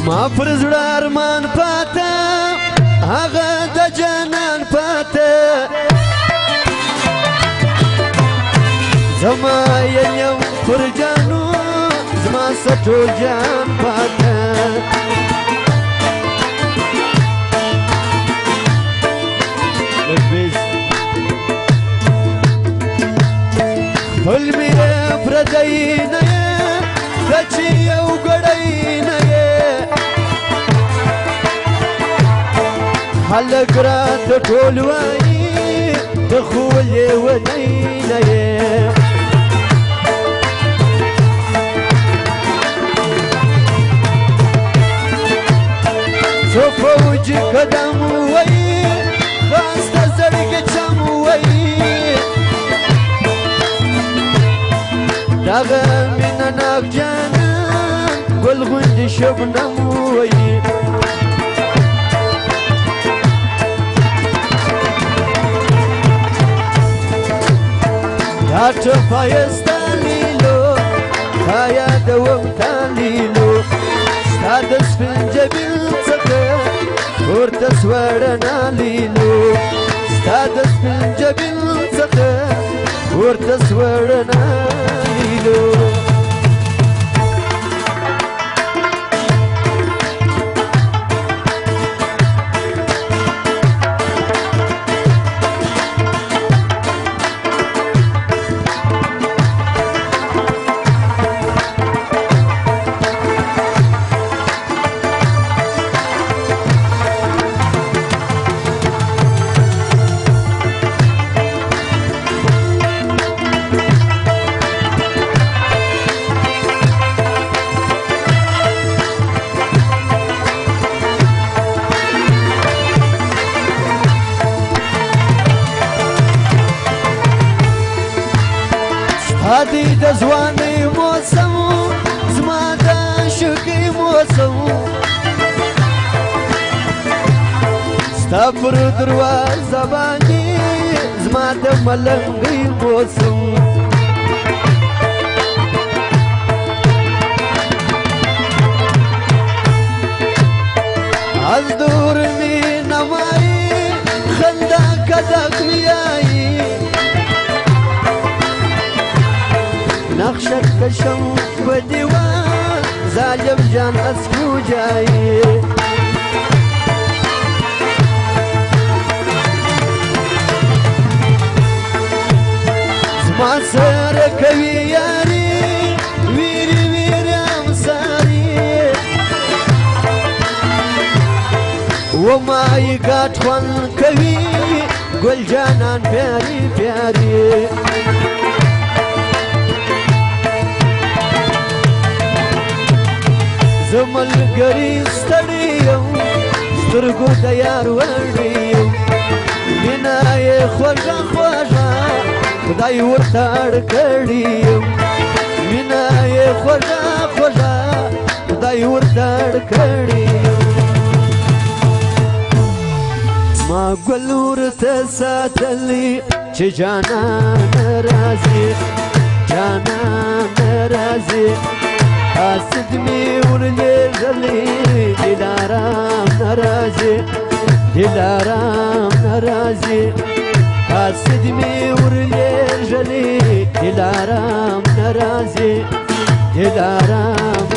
ما پر زړه ارمان پاته هغه د جانان پاته زما یم پر جانو زما سټو جان پاته خپل مې پردی نه یې که چې یو ګړی نه یې خلک راته ټول وایي د خو لیونی نه یې څو فوج قدم وایي خاسته زړګې چم وایي دغه مینه ناک جانان ګل غوندې شبنم وایي دا ټپه یې ستا لیلو تا یادوم تا لیلو ستا د سپین جبین څخه ورته سوه رڼا لیلو ستا د سپین جبین څخه ورته سوه رڼا لیلو هادي د ځوانۍ موسم زما د عشقۍ موسم ستا پر دروازه باندې زما د ملنګۍ موسم از دور می نمایی خندا کدک میایی نقشت کشم و دیوان ظالم جان از کجایی زما سره کوي یاري ویری ویری امساري و ما یې ګاټ خوند کوي ګل جانان پیاري پیاري زملګري ستړی یم سترګو د یار وړی یم مینه یې خوږه خوږه خدای ورته اړ کړی یم مینه یې خوږه خوږه خدای ورته اړ کړی یم ما ګل ورته ساتلی چې جانان راځي جانان راځي قاصد می ورلېږلی دلارام نه راځي دلارام نه راځي قاصد می ورلېږلی دلارام نه راځي دلارام